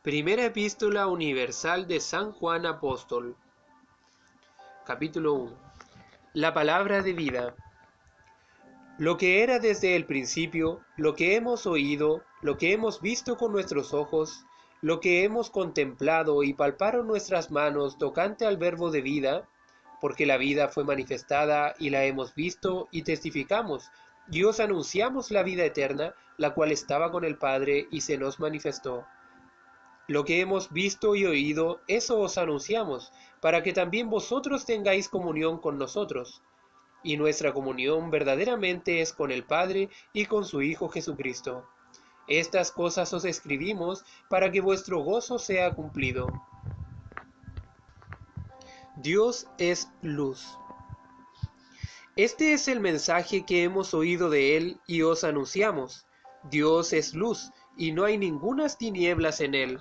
Primera Epístola Universal de San Juan Apóstol. Capítulo 1. La palabra de vida. Lo que era desde el principio, lo que hemos oído, lo que hemos visto con nuestros ojos, lo que hemos contemplado y palparon nuestras manos tocante al verbo de vida, porque la vida fue manifestada y la hemos visto y testificamos, y os anunciamos la vida eterna, la cual estaba con el Padre y se nos manifestó. Lo que hemos visto y oído, eso os anunciamos, para que también vosotros tengáis comunión con nosotros. Y nuestra comunión verdaderamente es con el Padre y con su Hijo Jesucristo. Estas cosas os escribimos para que vuestro gozo sea cumplido. Dios es luz. Este es el mensaje que hemos oído de Él y os anunciamos. Dios es luz, y no hay ningunas tinieblas en Él.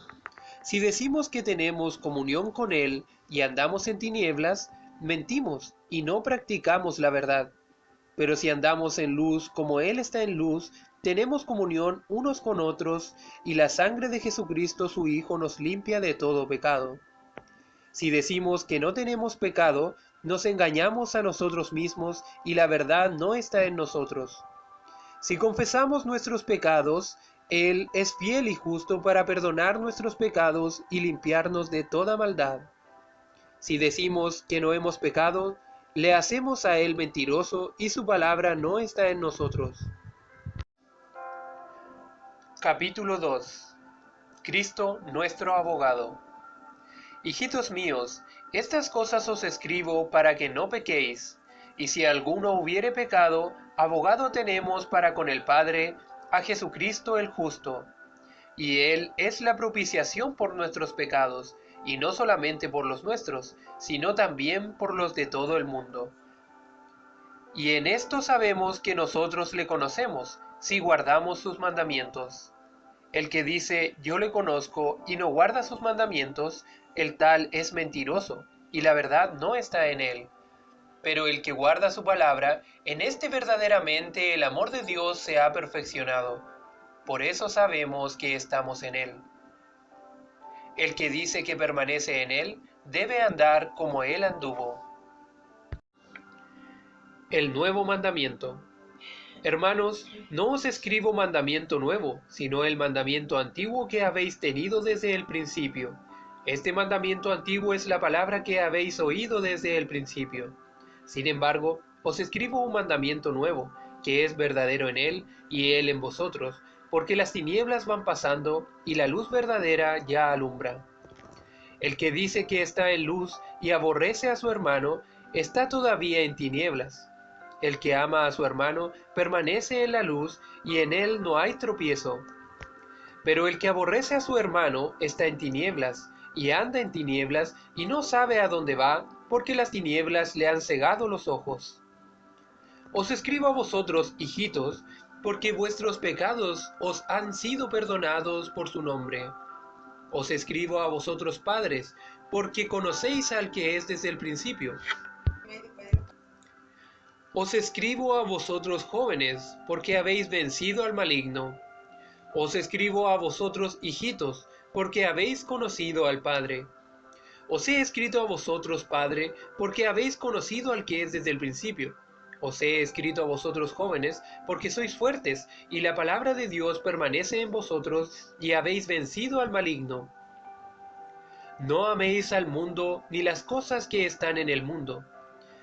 Si decimos que tenemos comunión con Él y andamos en tinieblas, mentimos y no practicamos la verdad. Pero si andamos en luz como Él está en luz, tenemos comunión unos con otros, y la sangre de Jesucristo su Hijo nos limpia de todo pecado. Si decimos que no tenemos pecado, nos engañamos a nosotros mismos y la verdad no está en nosotros. Si confesamos nuestros pecados, Él es fiel y justo para perdonar nuestros pecados y limpiarnos de toda maldad. Si decimos que no hemos pecado, le hacemos a Él mentiroso y su palabra no está en nosotros. Capítulo 2. Cristo nuestro abogado. Hijitos míos, estas cosas os escribo para que no pequéis. Y si alguno hubiere pecado, abogado tenemos para con el Padre, a Jesucristo el justo. Y Él es la propiciación por nuestros pecados, y no solamente por los nuestros, sino también por los de todo el mundo. Y en esto sabemos que nosotros le conocemos, si guardamos sus mandamientos. El que dice yo le conozco y no guarda sus mandamientos, el tal es mentiroso, y la verdad no está en él. Pero el que guarda su palabra, en este verdaderamente el amor de Dios se ha perfeccionado. Por eso sabemos que estamos en él. El que dice que permanece en él, debe andar como él anduvo. El nuevo mandamiento. Hermanos, no os escribo mandamiento nuevo, sino el mandamiento antiguo que habéis tenido desde el principio. Este mandamiento antiguo es la palabra que habéis oído desde el principio. Sin embargo, os escribo un mandamiento nuevo, que es verdadero en él y él en vosotros, porque las tinieblas van pasando y la luz verdadera ya alumbra. El que dice que está en luz y aborrece a su hermano, está todavía en tinieblas. El que ama a su hermano permanece en la luz y en él no hay tropiezo. Pero el que aborrece a su hermano está en tinieblas y anda en tinieblas y no sabe a dónde va, porque las tinieblas le han cegado los ojos. Os escribo a vosotros, hijitos, porque vuestros pecados os han sido perdonados por su nombre. Os escribo a vosotros, padres, porque conocéis al que es desde el principio. Os escribo a vosotros, jóvenes, porque habéis vencido al maligno. Os escribo a vosotros, hijitos, porque habéis conocido al Padre. Os he escrito a vosotros, Padre, porque habéis conocido al que es desde el principio. Os he escrito a vosotros, jóvenes, porque sois fuertes, y la palabra de Dios permanece en vosotros, y habéis vencido al maligno. No améis al mundo, ni las cosas que están en el mundo.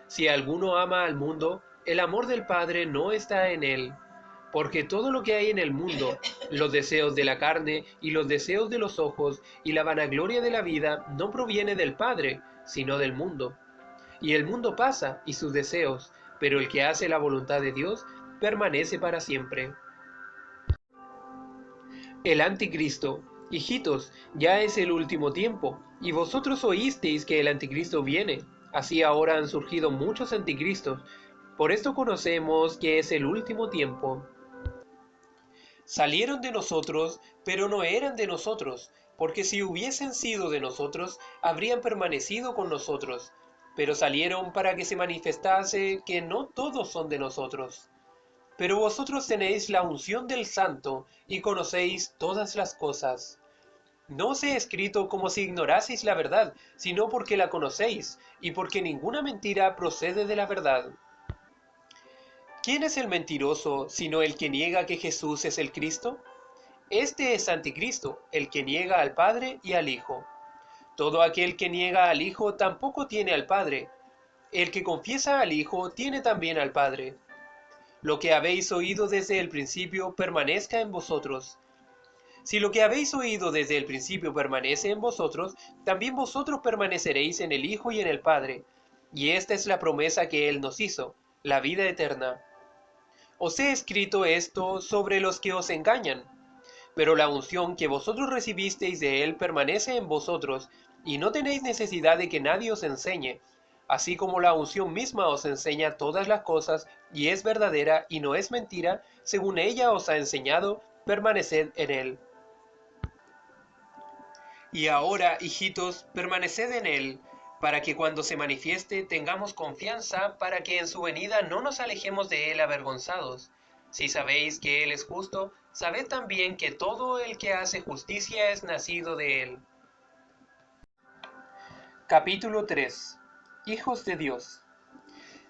Si alguno ama al mundo, el amor del Padre no está en él. Porque todo lo que hay en el mundo, los deseos de la carne y los deseos de los ojos y la vanagloria de la vida, no proviene del Padre, sino del mundo. Y el mundo pasa y sus deseos, pero el que hace la voluntad de Dios permanece para siempre. El anticristo. Hijitos, ya es el último tiempo, y vosotros oísteis que el anticristo viene. Así ahora han surgido muchos anticristos. Por esto conocemos que es el último tiempo. Salieron de nosotros, pero no eran de nosotros, porque si hubiesen sido de nosotros, habrían permanecido con nosotros. Pero salieron para que se manifestase que no todos son de nosotros. Pero vosotros tenéis la unción del Santo y conocéis todas las cosas. No os he escrito como si ignoraseis la verdad, sino porque la conocéis, y porque ninguna mentira procede de la verdad. ¿Quién es el mentiroso, sino el que niega que Jesús es el Cristo? Este es anticristo, el que niega al Padre y al Hijo. Todo aquel que niega al Hijo tampoco tiene al Padre. El que confiesa al Hijo tiene también al Padre. Lo que habéis oído desde el principio permanezca en vosotros. Si lo que habéis oído desde el principio permanece en vosotros, también vosotros permaneceréis en el Hijo y en el Padre. Y esta es la promesa que Él nos hizo, la vida eterna. Os he escrito esto sobre los que os engañan, pero la unción que vosotros recibisteis de Él permanece en vosotros, y no tenéis necesidad de que nadie os enseñe, así como la unción misma os enseña todas las cosas, y es verdadera y no es mentira, según ella os ha enseñado, permaneced en Él. Y ahora, hijitos, permaneced en Él, para que cuando se manifieste tengamos confianza, para que en su venida no nos alejemos de Él avergonzados. Si sabéis que Él es justo, sabed también que todo el que hace justicia es nacido de Él. Capítulo 3. Hijos de Dios.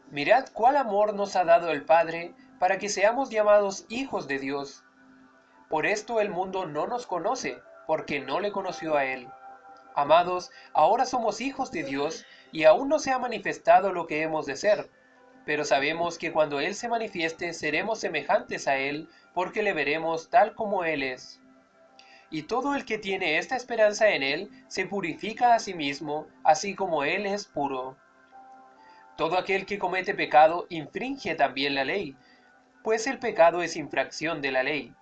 Mirad cuál amor nos ha dado el Padre, para que seamos llamados hijos de Dios. Por esto el mundo no nos conoce, porque no le conoció a Él. Amados, ahora somos hijos de Dios, y aún no se ha manifestado lo que hemos de ser, pero sabemos que cuando Él se manifieste seremos semejantes a Él, porque le veremos tal como Él es. Y todo el que tiene esta esperanza en Él se purifica a sí mismo, así como Él es puro. Todo aquel que comete pecado infringe también la ley, pues el pecado es infracción de la ley.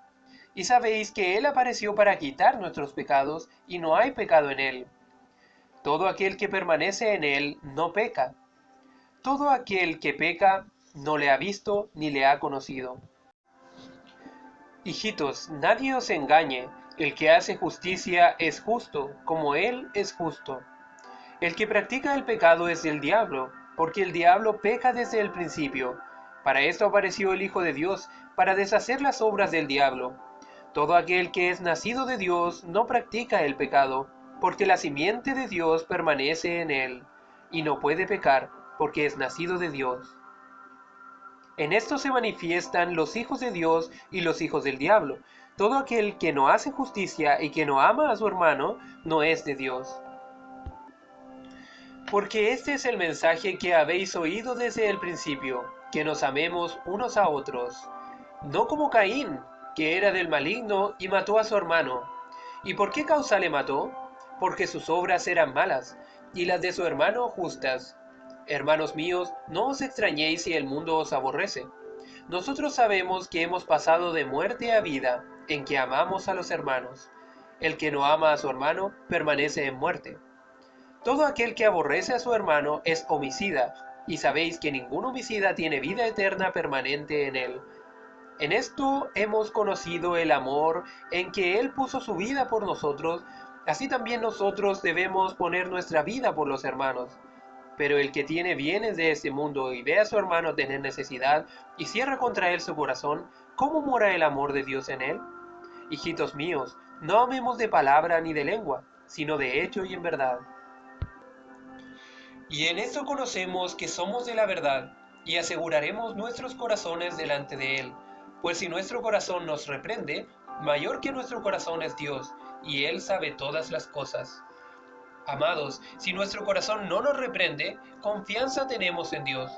Y sabéis que Él apareció para quitar nuestros pecados, y no hay pecado en Él. Todo aquel que permanece en Él no peca. Todo aquel que peca no le ha visto ni le ha conocido. Hijitos, nadie os engañe. El que hace justicia es justo, como Él es justo. El que practica el pecado es del diablo, porque el diablo peca desde el principio. Para esto apareció el Hijo de Dios, para deshacer las obras del diablo. Todo aquel que es nacido de Dios no practica el pecado, porque la simiente de Dios permanece en él, y no puede pecar, porque es nacido de Dios. En esto se manifiestan los hijos de Dios y los hijos del diablo. Todo aquel que no hace justicia y que no ama a su hermano, no es de Dios. Porque este es el mensaje que habéis oído desde el principio, que nos amemos unos a otros. No como Caín, que era del maligno y mató a su hermano. ¿Y por qué causa le mató? Porque sus obras eran malas, y las de su hermano justas. Hermanos míos, no os extrañéis si el mundo os aborrece. Nosotros sabemos que hemos pasado de muerte a vida, en que amamos a los hermanos. El que no ama a su hermano permanece en muerte. Todo aquel que aborrece a su hermano es homicida, y sabéis que ningún homicida tiene vida eterna permanente en él. En esto hemos conocido el amor en que Él puso su vida por nosotros, así también nosotros debemos poner nuestra vida por los hermanos. Pero el que tiene bienes de este mundo y ve a su hermano tener necesidad y cierra contra él su corazón, ¿cómo mora el amor de Dios en él? Hijitos míos, no amemos de palabra ni de lengua, sino de hecho y en verdad. Y en esto conocemos que somos de la verdad, y aseguraremos nuestros corazones delante de Él. Pues si nuestro corazón nos reprende, mayor que nuestro corazón es Dios, y Él sabe todas las cosas. Amados, si nuestro corazón no nos reprende, confianza tenemos en Dios.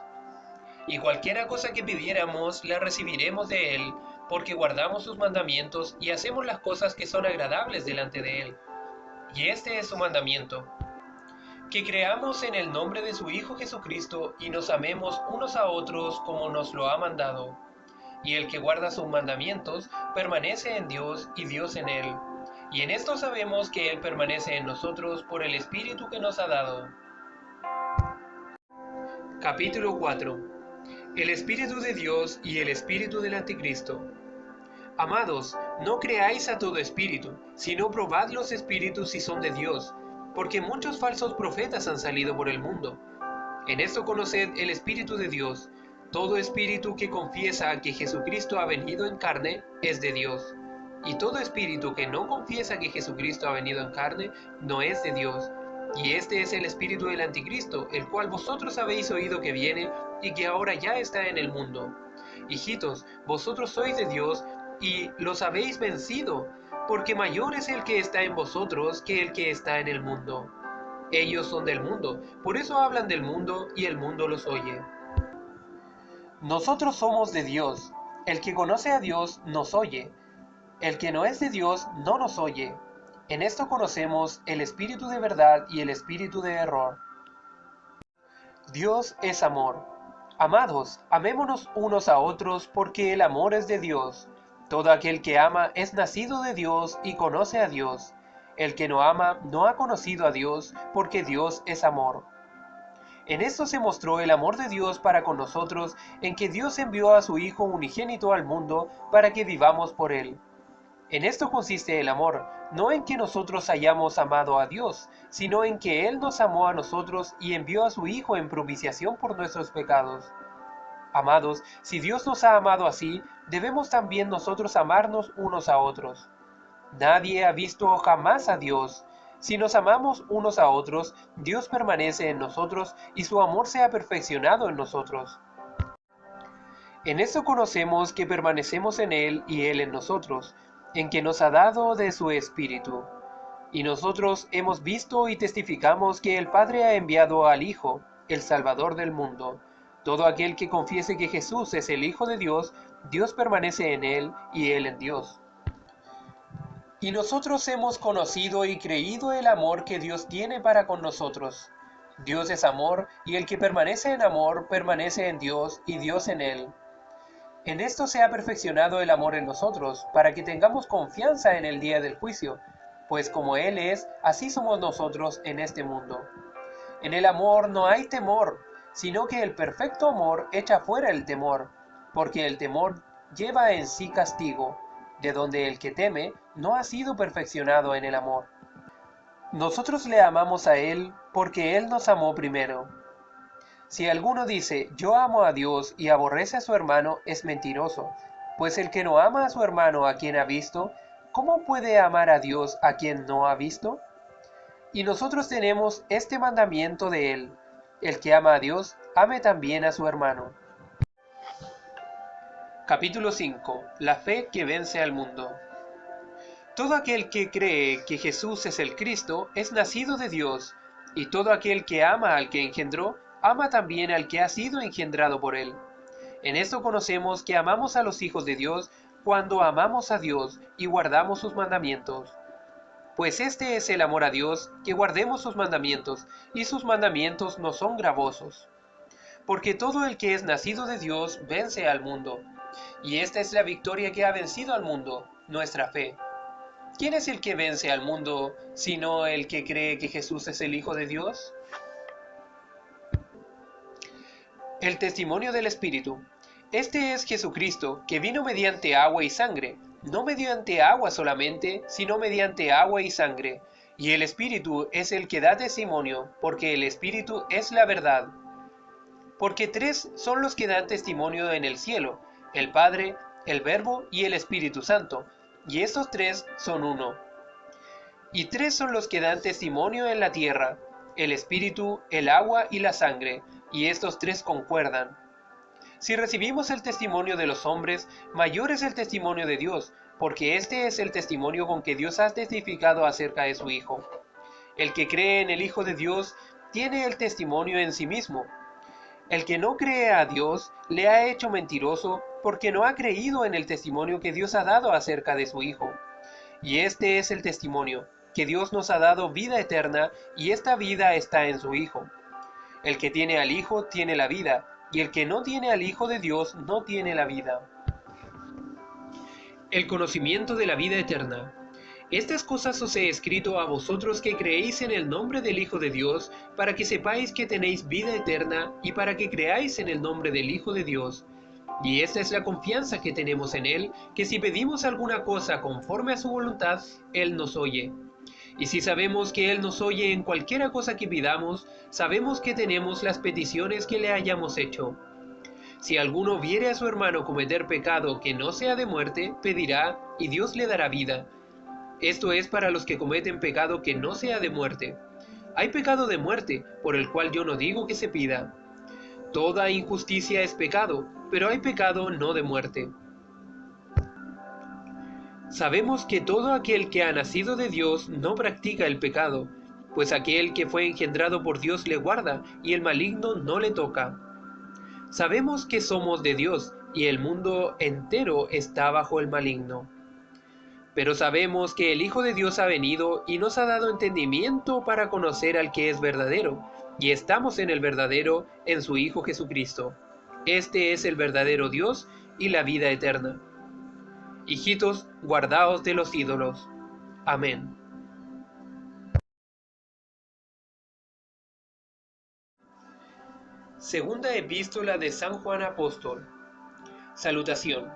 Y cualquiera cosa que pidiéramos, la recibiremos de Él, porque guardamos sus mandamientos y hacemos las cosas que son agradables delante de Él. Y este es su mandamiento, que creamos en el nombre de su Hijo Jesucristo y nos amemos unos a otros como nos lo ha mandado. Y el que guarda sus mandamientos permanece en Dios y Dios en él. Y en esto sabemos que Él permanece en nosotros por el Espíritu que nos ha dado. Capítulo 4. El Espíritu de Dios y el Espíritu del Anticristo. Amados, no creáis a todo espíritu, sino probad los espíritus si son de Dios, porque muchos falsos profetas han salido por el mundo. En esto conoced el Espíritu de Dios. Todo espíritu que confiesa que Jesucristo ha venido en carne es de Dios. y todo espíritu que no confiesa que Jesucristo ha venido en carne no es de Dios. Y este es el espíritu del anticristo, el cual vosotros habéis oído que viene y que ahora ya está en el mundo. Hijitos, vosotros sois de Dios y los habéis vencido, porque mayor es el que está en vosotros que el que está en el mundo. Ellos son del mundo, por eso hablan del mundo y el mundo los oye. Nosotros somos de Dios. El que conoce a Dios nos oye. El que no es de Dios no nos oye. En esto conocemos el espíritu de verdad y el espíritu de error. Dios es amor. Amados, amémonos unos a otros porque el amor es de Dios. Todo aquel que ama es nacido de Dios y conoce a Dios. El que no ama no ha conocido a Dios porque Dios es amor. En esto se mostró el amor de Dios para con nosotros, en que Dios envió a su Hijo unigénito al mundo para que vivamos por él. En esto consiste el amor, no en que nosotros hayamos amado a Dios, sino en que Él nos amó a nosotros y envió a su Hijo en propiciación por nuestros pecados. Amados, si Dios nos ha amado así, debemos también nosotros amarnos unos a otros. Nadie ha visto jamás a Dios. Si nos amamos unos a otros, Dios permanece en nosotros y su amor se ha perfeccionado en nosotros. En esto conocemos que permanecemos en Él y Él en nosotros, en que nos ha dado de su Espíritu. Y nosotros hemos visto y testificamos que el Padre ha enviado al Hijo, el Salvador del mundo. Todo aquel que confiese que Jesús es el Hijo de Dios, Dios permanece en Él y Él en Dios. Y nosotros hemos conocido y creído el amor que Dios tiene para con nosotros. Dios es amor, y el que permanece en amor permanece en Dios y Dios en él. En esto se ha perfeccionado el amor en nosotros, para que tengamos confianza en el día del juicio, pues como Él es, así somos nosotros en este mundo. En el amor no hay temor, sino que el perfecto amor echa fuera el temor, porque el temor lleva en sí castigo, de donde el que teme no ha sido perfeccionado en el amor. Nosotros le amamos a Él porque Él nos amó primero. Si alguno dice, yo amo a Dios y aborrece a su hermano, es mentiroso, pues el que no ama a su hermano a quien ha visto, ¿cómo puede amar a Dios a quien no ha visto? Y nosotros tenemos este mandamiento de Él, el que ama a Dios, ame también a su hermano. Capítulo 5. La fe que vence al mundo. Todo aquel que cree que Jesús es el Cristo es nacido de Dios, y todo aquel que ama al que engendró, ama también al que ha sido engendrado por él. En esto conocemos que amamos a los hijos de Dios cuando amamos a Dios y guardamos sus mandamientos. Pues este es el amor a Dios, que guardemos sus mandamientos, y sus mandamientos no son gravosos. Porque todo el que es nacido de Dios vence al mundo, y esta es la victoria que ha vencido al mundo, nuestra fe. ¿Quién es el que vence al mundo, sino el que cree que Jesús es el Hijo de Dios? El testimonio del Espíritu. Este es Jesucristo, que vino mediante agua y sangre, no mediante agua solamente, sino mediante agua y sangre. Y el Espíritu es el que da testimonio, porque el Espíritu es la verdad. Porque tres son los que dan testimonio en el cielo, el Padre, el Verbo y el Espíritu Santo, y estos tres son uno. Y tres son los que dan testimonio en la tierra, el Espíritu, el agua y la sangre, y estos tres concuerdan. Si recibimos el testimonio de los hombres, mayor es el testimonio de Dios, porque este es el testimonio con que Dios ha testificado acerca de su Hijo. El que cree en el Hijo de Dios tiene el testimonio en sí mismo. El que no cree a Dios le ha hecho mentiroso, porque no ha creído en el testimonio que Dios ha dado acerca de su Hijo. Y este es el testimonio, que Dios nos ha dado vida eterna, y esta vida está en su Hijo. El que tiene al Hijo tiene la vida, y el que no tiene al Hijo de Dios no tiene la vida. El conocimiento de la vida eterna. Estas cosas os he escrito a vosotros que creéis en el nombre del Hijo de Dios, para que sepáis que tenéis vida eterna, y para que creáis en el nombre del Hijo de Dios. Y esta es la confianza que tenemos en Él, que si pedimos alguna cosa conforme a su voluntad, Él nos oye. Y si sabemos que Él nos oye en cualquiera cosa que pidamos, sabemos que tenemos las peticiones que le hayamos hecho. Si alguno viere a su hermano cometer pecado que no sea de muerte, pedirá, y Dios le dará vida. Esto es para los que cometen pecado que no sea de muerte. Hay pecado de muerte, por el cual yo no digo que se pida. Toda injusticia es pecado, pero hay pecado no de muerte. Sabemos que todo aquel que ha nacido de Dios no practica el pecado, pues aquel que fue engendrado por Dios le guarda, y el maligno no le toca. Sabemos que somos de Dios, y el mundo entero está bajo el maligno. Pero sabemos que el Hijo de Dios ha venido y nos ha dado entendimiento para conocer al que es verdadero, y estamos en el verdadero, en su Hijo Jesucristo. Este es el verdadero Dios y la vida eterna. Hijitos, guardaos de los ídolos. Amén. Segunda epístola de San Juan Apóstol. Salutación.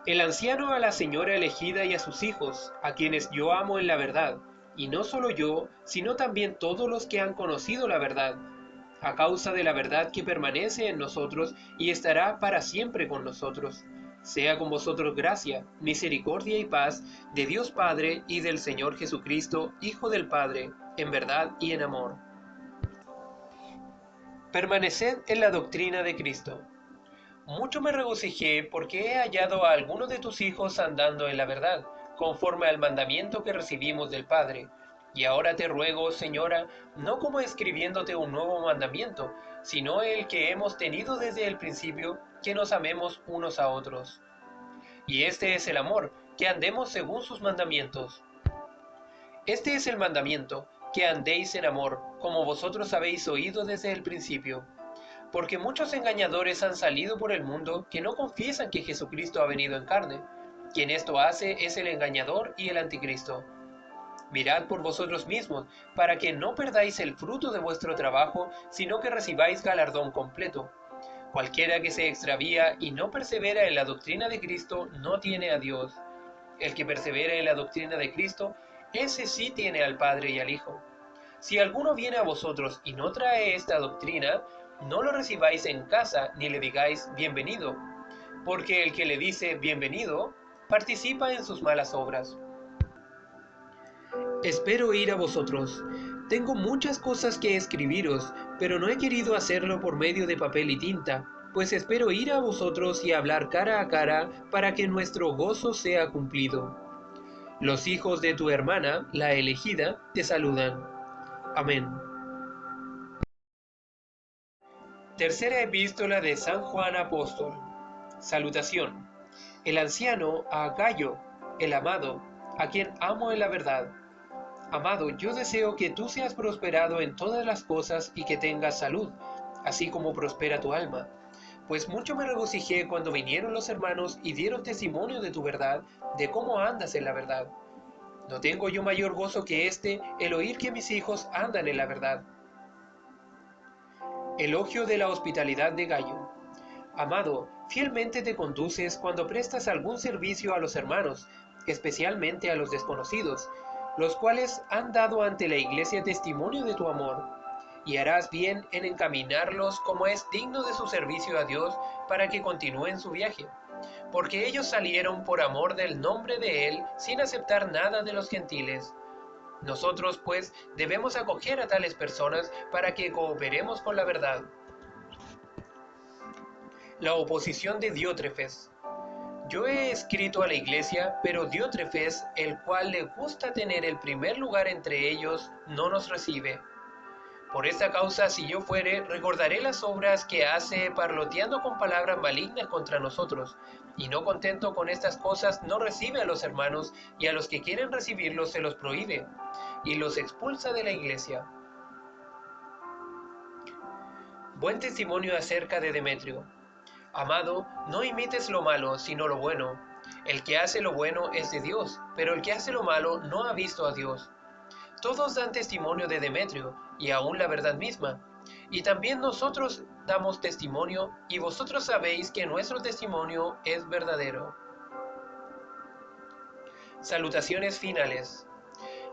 El anciano a la señora elegida y a sus hijos, a quienes yo amo en la verdad, y no solo yo, sino también todos los que han conocido la verdad, a causa de la verdad que permanece en nosotros y estará para siempre con nosotros. Sea con vosotros gracia, misericordia y paz de Dios Padre y del Señor Jesucristo, Hijo del Padre, en verdad y en amor. Permaneced en la doctrina de Cristo. Mucho me regocijé porque he hallado a algunos de tus hijos andando en la verdad, conforme al mandamiento que recibimos del Padre. Y ahora te ruego, Señora, no como escribiéndote un nuevo mandamiento, sino el que hemos tenido desde el principio, que nos amemos unos a otros. Y este es el amor, que andemos según sus mandamientos. Este es el mandamiento, que andéis en amor, como vosotros habéis oído desde el principio. Porque muchos engañadores han salido por el mundo que no confiesan que Jesucristo ha venido en carne. Quien esto hace es el engañador y el anticristo. Mirad por vosotros mismos, para que no perdáis el fruto de vuestro trabajo, sino que recibáis galardón completo. Cualquiera que se extravía y no persevera en la doctrina de Cristo no tiene a Dios. El que persevera en la doctrina de Cristo, ese sí tiene al Padre y al Hijo. Si alguno viene a vosotros y no trae esta doctrina, no lo recibáis en casa ni le digáis bienvenido, porque el que le dice bienvenido participa en sus malas obras. Espero ir a vosotros. Tengo muchas cosas que escribiros, pero no he querido hacerlo por medio de papel y tinta, pues espero ir a vosotros y hablar cara a cara para que nuestro gozo sea cumplido. Los hijos de tu hermana, la elegida, te saludan. Amén. Tercera epístola de San Juan Apóstol. Salutación. El anciano a Gayo, el amado, a quien amo en la verdad. Amado, yo deseo que tú seas prosperado en todas las cosas y que tengas salud, así como prospera tu alma. Pues mucho me regocijé cuando vinieron los hermanos y dieron testimonio de tu verdad, de cómo andas en la verdad. No tengo yo mayor gozo que este, el oír que mis hijos andan en la verdad. Elogio de la hospitalidad de Gayo. Amado, fielmente te conduces cuando prestas algún servicio a los hermanos, especialmente a los desconocidos, los cuales han dado ante la iglesia testimonio de tu amor, y harás bien en encaminarlos como es digno de su servicio a Dios para que continúen su viaje, porque ellos salieron por amor del nombre de Él sin aceptar nada de los gentiles. Nosotros, pues, debemos acoger a tales personas para que cooperemos con la verdad. La oposición de Diótrefes. Yo he escrito a la iglesia, pero Diótrefes, el cual le gusta tener el primer lugar entre ellos, no nos recibe. Por esta causa, si yo fuere, recordaré las obras que hace parloteando con palabras malignas contra nosotros, y no contento con estas cosas, no recibe a los hermanos, y a los que quieren recibirlos se los prohíbe, y los expulsa de la iglesia. Buen testimonio acerca de Demetrio. Amado, no imites lo malo, sino lo bueno. El que hace lo bueno es de Dios, pero el que hace lo malo no ha visto a Dios. Todos dan testimonio de Demetrio, y aún la verdad misma. Y también nosotros damos testimonio, y vosotros sabéis que nuestro testimonio es verdadero. Salutaciones finales.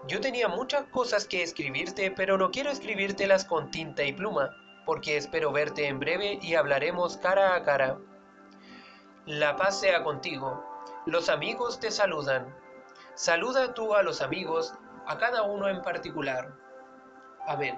Yo tenía muchas cosas que escribirte, pero no quiero escribírtelas con tinta y pluma, porque espero verte en breve y hablaremos cara a cara. La paz sea contigo. Los amigos te saludan. Saluda tú a los amigos, a cada uno en particular. Amén.